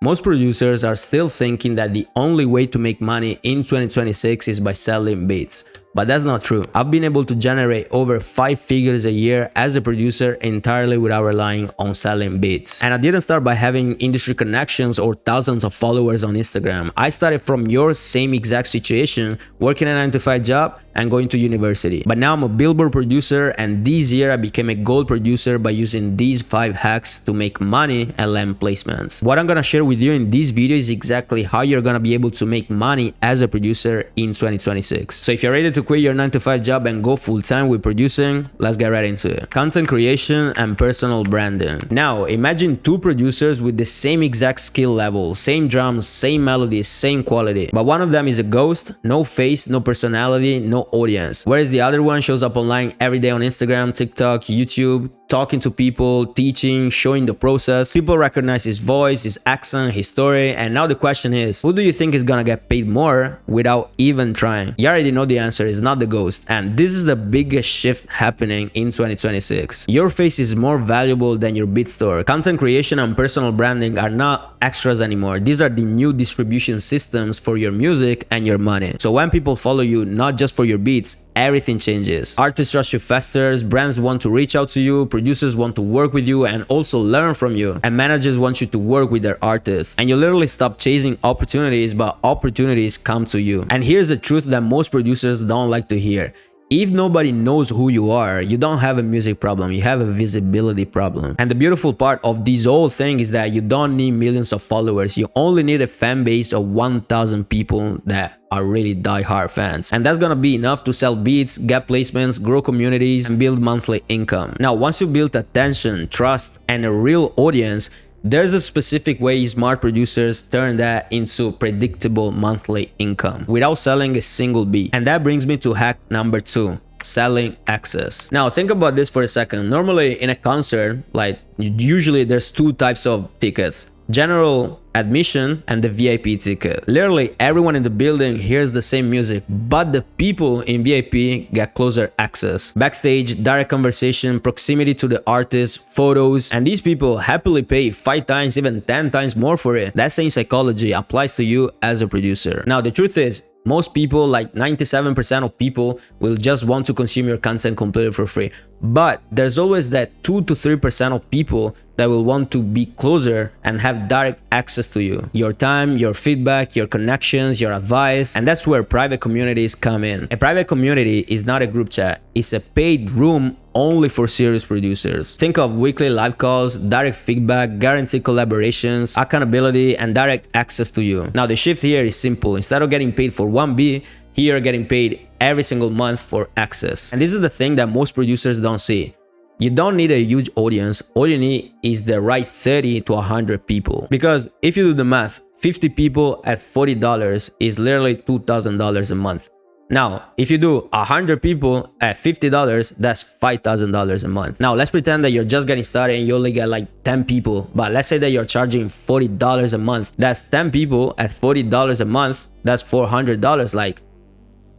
Most producers are still thinking that the only way to make money in 2026 is by selling beats. But that's not true. I've been able to generate over 5 figures a year as a producer entirely without relying on selling beats. And I didn't start by having industry connections or thousands of followers on Instagram. I started from your same exact situation, working a 9-to-5 job and going to university. But now I'm a Billboard producer, and this year I became a gold producer by using these 5 hacks to make money and land placements. What I'm gonna share with you in this video is exactly how you're gonna be able to make money as a producer in 2026. So if you're ready to quit your 9-to-5 job and go full-time with producing, let's get right into it. Content creation and personal branding. Now, imagine 2 producers with the same exact skill level, same drums, same melodies, same quality. But one of them is a ghost, no face, no personality, no audience. Whereas the other one shows up online every day on Instagram, TikTok, YouTube, talking to people, teaching, showing the process. People recognize his voice, his accent, his story, and now the question is, who do you think is gonna get paid more without even trying? You already know the answer is not the ghost, and this is the biggest shift happening in 2026. Your face is more valuable than your beat store. Content creation and personal branding are not extras anymore. These are the new distribution systems for your music and your money. So when people follow you, not just for your beats, everything changes. Artists trust you faster, brands want to reach out to you, producers want to work with you and also learn from you, and managers want you to work with their artists. And you literally stop chasing opportunities, but opportunities come to you. And here's the truth that most producers don't like to hear. If nobody knows who you are, you don't have a music problem, you have a visibility problem. And the beautiful part of this whole thing is that you don't need millions of followers, you only need a fan base of 1,000 people that are really die-hard fans. And that's gonna be enough to sell beats, get placements, grow communities, and build monthly income. Now, once you build attention, trust, and a real audience, there's a specific way smart producers turn that into predictable monthly income without selling a single beat. And that brings me to hack number 2. Selling access. Now think about this for a second. Normally in a concert, like usually there's 2 types of tickets. General admission and the VIP ticket. Literally everyone in the building hears the same music, but the people in VIP get closer access. Backstage, direct conversation, proximity to the artist, photos, and these people happily pay 5 times, even 10 times more for it. That same psychology applies to you as a producer. Now the truth is, most people, like 97% of people, will just want to consume your content completely for free. But there's always that 2 to 3% of people that will want to be closer and have direct access to you. Your time, your feedback, your connections, your advice, and that's where private communities come in. A private community is not a group chat, it's a paid room only for serious producers. Think of weekly live calls, direct feedback, guaranteed collaborations, accountability, and direct access to you. Now the shift here is simple. Instead of getting paid for 1 beat, here you're getting paid every single month for access. And this is the thing that most producers don't see. You don't need a huge audience, all you need is the right 30 to 100 people. Because if you do the math, 50 people at $40 is literally $2,000 a month. Now, if you do 100 people at $50, that's $5,000 a month. Now, let's pretend that you're just getting started and you only get like 10 people. But let's say that you're charging $40 a month. That's 10 people at $40 a month. That's $400. Like,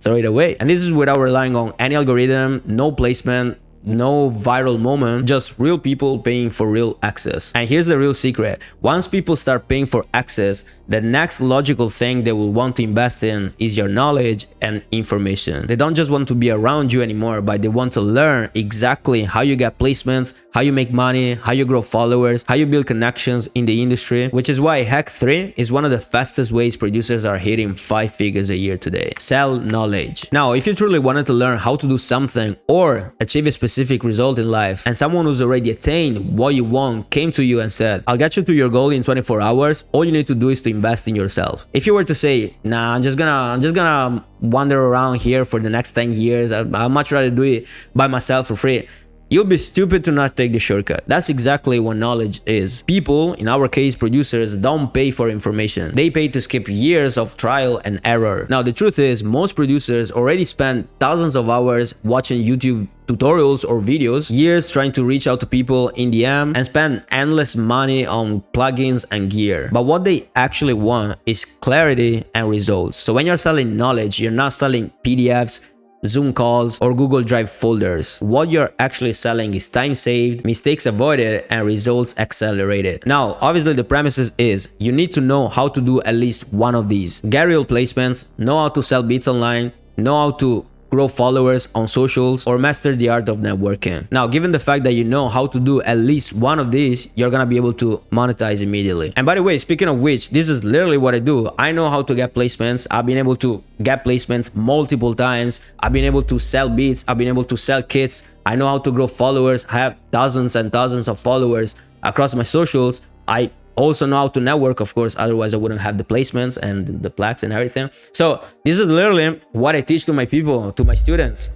throw it away. And this is without relying on any algorithm, no placement, no viral moment, just real people paying for real access. And here's the real secret. Once people start paying for access, the next logical thing they will want to invest in is your knowledge and information. They don't just want to be around you anymore, but they want to learn exactly how you get placements, how you make money, how you grow followers, how you build connections in the industry, which is why hack 3 is one of the fastest ways producers are hitting 5 figures a year today. Sell knowledge. Now, if you truly wanted to learn how to do something or achieve a specific result in life, and someone who's already attained what you want came to you and said, I'll get you to your goal in 24 hours, all you need to do is to invest in yourself. If you were to say, nah, I'm just gonna wander around here for the next 10 years, I'd much rather do it by myself for free, you'll be stupid to not take the shortcut. That's exactly what knowledge is. People, in our case producers, don't pay for information. They pay to skip years of trial and error. Now the truth is, most producers already spend thousands of hours watching YouTube tutorials or videos, years trying to reach out to people in DM, and spend endless money on plugins and gear. But what they actually want is clarity and results. So when you're selling knowledge, you're not selling PDFs, Zoom calls, or Google Drive folders. What you're actually selling is time saved, mistakes avoided, and results accelerated. Now, obviously the premises is you need to know how to do at least one of these. Get real placements, know how to sell beats online, know how to grow followers on socials, or master the art of networking. Now, given the fact that you know how to do at least one of these, you're gonna be able to monetize immediately. And by the way, speaking of which, this is literally what I do. I know how to get placements. I've been able to get placements multiple times. I've been able to sell beats. I've been able to sell kits. I know how to grow followers. I have thousands and thousands of followers across my socials. I also know how to network, of course, otherwise I wouldn't have the placements and the plaques and everything. So this is literally what I teach to my people, to my students.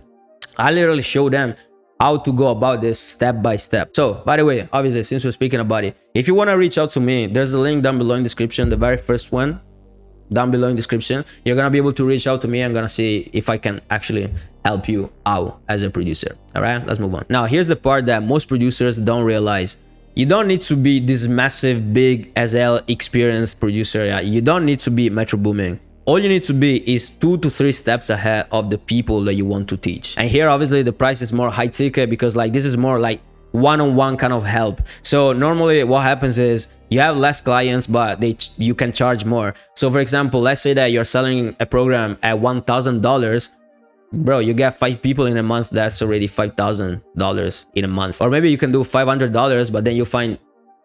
I literally show them how to go about this step by step. So by the way, obviously, since we're speaking about it, if you want to reach out to me, there's a link down below in the description, the very first one down below in the description. You're gonna be able to reach out to me. I'm gonna see if I can actually help you out as a producer. All right, let's move on. Now here's the part that most producers don't realize. You don't need to be this massive, big as hell experienced producer. Yeah? You don't need to be Metro Booming. All you need to be is 2 to 3 steps ahead of the people that you want to teach. And here, obviously, the price is more high ticket because like this is more like one-on-one kind of help. So normally what happens is you have less clients, but you can charge more. So for example, let's say that you're selling a program at $1,000. Bro, you get 5 people in a month, that's already $5,000 in a month. Or maybe you can do $500, but then you find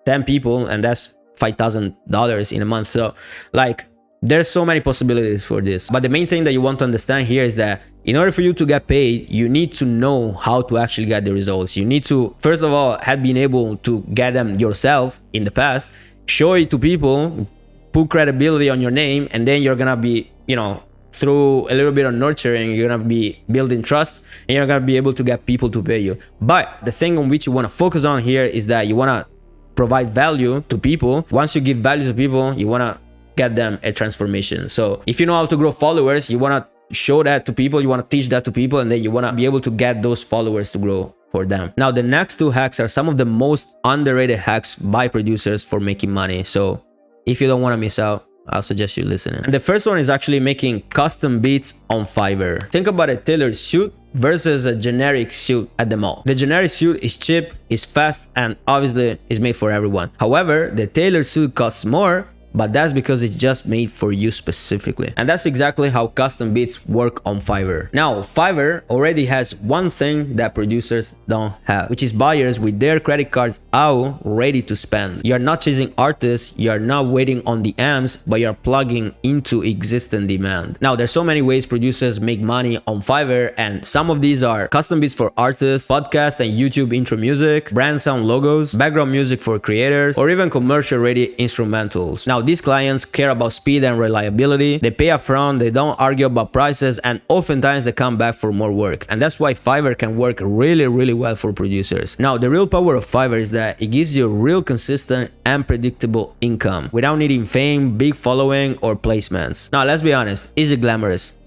10 people and that's $5,000 in a month. So like there's so many possibilities for this. But the main thing that you want to understand here is that in order for you to get paid, you need to know how to actually get the results. You need to, first of all, have been able to get them yourself in the past, show it to people, put credibility on your name, and then you're gonna be, you know, through a little bit of nurturing, you're gonna be building trust and you're gonna be able to get people to pay you. But the thing on which you want to focus on here is that you want to provide value to people. Once you give value to people, you want to get them a transformation. So if you know how to grow followers, you want to show that to people, you want to teach that to people, and then you want to be able to get those followers to grow for them. Now the next 2 hacks are some of the most underrated hacks by producers for making money. So if you don't want to miss out, I'll suggest you listening. And the first one is actually making custom beats on Fiverr. Think about a tailored suit versus a generic suit at the mall. The generic suit is cheap, is fast, and obviously is made for everyone. However, the tailored suit costs more, but that's because it's just made for you specifically. And that's exactly how custom beats work on Fiverr. Now, Fiverr already has one thing that producers don't have, which is buyers with their credit cards out ready to spend. You're not chasing artists, you're not waiting on the DMs, but you're plugging into existing demand. Now, there's so many ways producers make money on Fiverr, and some of these are custom beats for artists, podcast and YouTube intro music, brand sound logos, background music for creators, or even commercial-ready instrumentals. Now, these clients care about speed and reliability. They pay upfront, they don't argue about prices, and oftentimes they come back for more work. And that's why Fiverr can work really, really well for producers. Now, the real power of Fiverr is that it gives you real consistent and predictable income without needing fame, big following, or placements. Now, let's be honest, is it glamorous?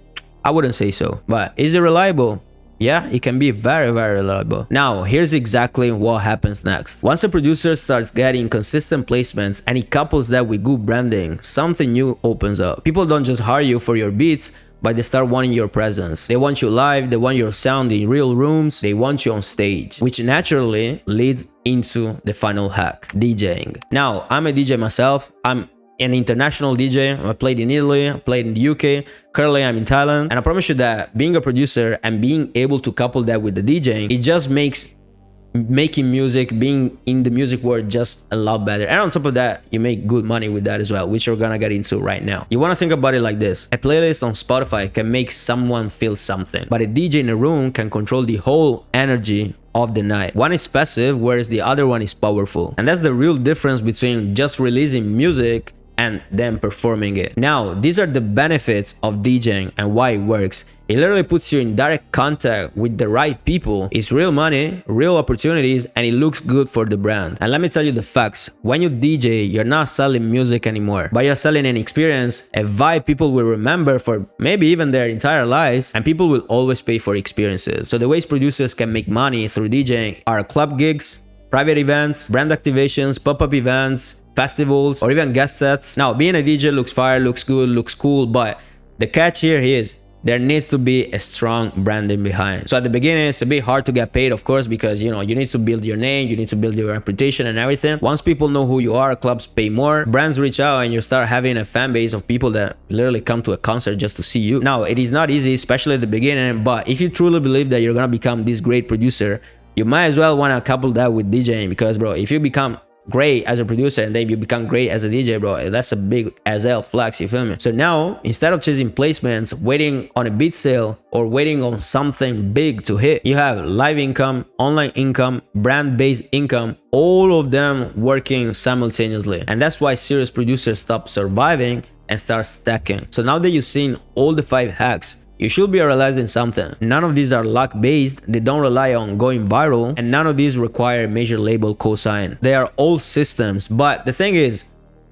I wouldn't say so. But is it reliable? Yeah, it can be very, very reliable. Now, here's exactly what happens next. Once a producer starts getting consistent placements and he couples that with good branding, something new opens up. People don't just hire you for your beats, but they start wanting your presence. They want you live, they want your sound in real rooms, they want you on stage, which naturally leads into the final hack, DJing. Now, I'm a DJ myself. I'm an international DJ. I played in Italy, I played in the UK, currently I'm in Thailand, and I promise you that being a producer and being able to couple that with the DJing, it just makes making music, being in the music world, just a lot better. And on top of that, you make good money with that as well, which we're gonna get into right now. You want to think about it like this: a playlist on Spotify can make someone feel something, but a DJ in a room can control the whole energy of the night. One is passive, whereas the other one is powerful. And that's the real difference between just releasing music and then performing it. Now, these are the benefits of DJing and why it works. It literally puts you in direct contact with the right people. It's real money, real opportunities, and it looks good for the brand. And let me tell you the facts. When you DJ, you're not selling music anymore, but you're selling an experience, a vibe people will remember for maybe even their entire lives, and people will always pay for experiences. So the ways producers can make money through DJing are club gigs, private events, brand activations, pop-up events, festivals, or even guest sets. Now, being a DJ looks fire, looks good, looks cool, but the catch here is there needs to be a strong branding behind. So at the beginning, it's a bit hard to get paid, of course, because you need to build your name, you need to build your reputation and everything. Once people know who you are, clubs pay more, brands reach out, and you start having a fan base of people that literally come to a concert just to see you. Now, it is not easy, especially at the beginning, but if you truly believe that you're gonna become this great producer, you might as well want to couple that with DJing, because bro, if you become great as a producer and then you become great as a DJ, bro, that's a big as hell flex, you feel me? So now, instead of chasing placements, waiting on a beat sale or waiting on something big to hit, you have live income, online income, brand-based income, all of them working simultaneously. And that's why serious producers stop surviving and start stacking. So now that you've seen all the 5 hacks, you should be realizing something. None of these are luck-based, they don't rely on going viral, and none of these require major label cosign. They are all systems, but the thing is,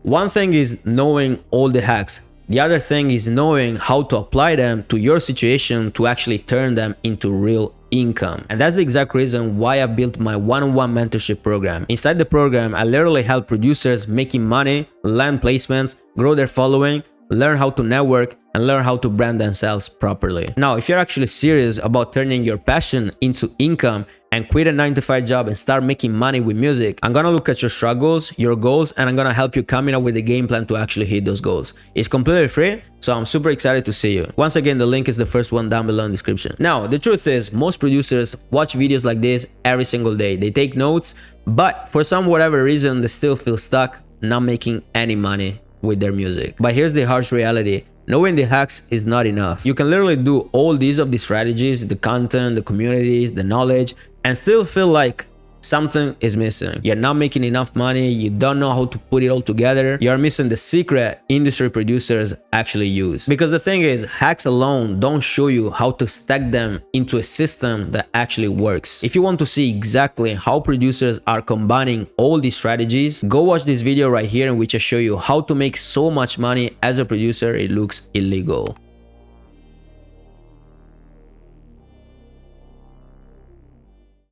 one thing is knowing all the hacks. The other thing is knowing how to apply them to your situation to actually turn them into real income. And that's the exact reason why I built my one-on-one mentorship program. Inside the program, I literally help producers making money, land placements, grow their following, learn how to network, and learn how to brand themselves properly. Now, if you're actually serious about turning your passion into income and quit a 9-to-5 job and start making money with music, I'm gonna look at your struggles, your goals, and I'm gonna help you coming up with a game plan to actually hit those goals. It's completely free, so I'm super excited to see you. Once again, the link is the first one down below in the description. Now, the truth is, most producers watch videos like this every single day. They take notes, but for some whatever reason, they still feel stuck, not making any money with their music. But here's the harsh reality. Knowing the hacks is not enough. You can literally do all these strategies, the content, the communities, the knowledge, and still feel like something is missing. You're not making enough money, you don't know how to put it all together, you're missing the secret industry producers actually use. Because the thing is, hacks alone don't show you how to stack them into a system that actually works. If you want to see exactly how producers are combining all these strategies, go watch this video right here in which I show you how to make so much money as a producer it looks illegal.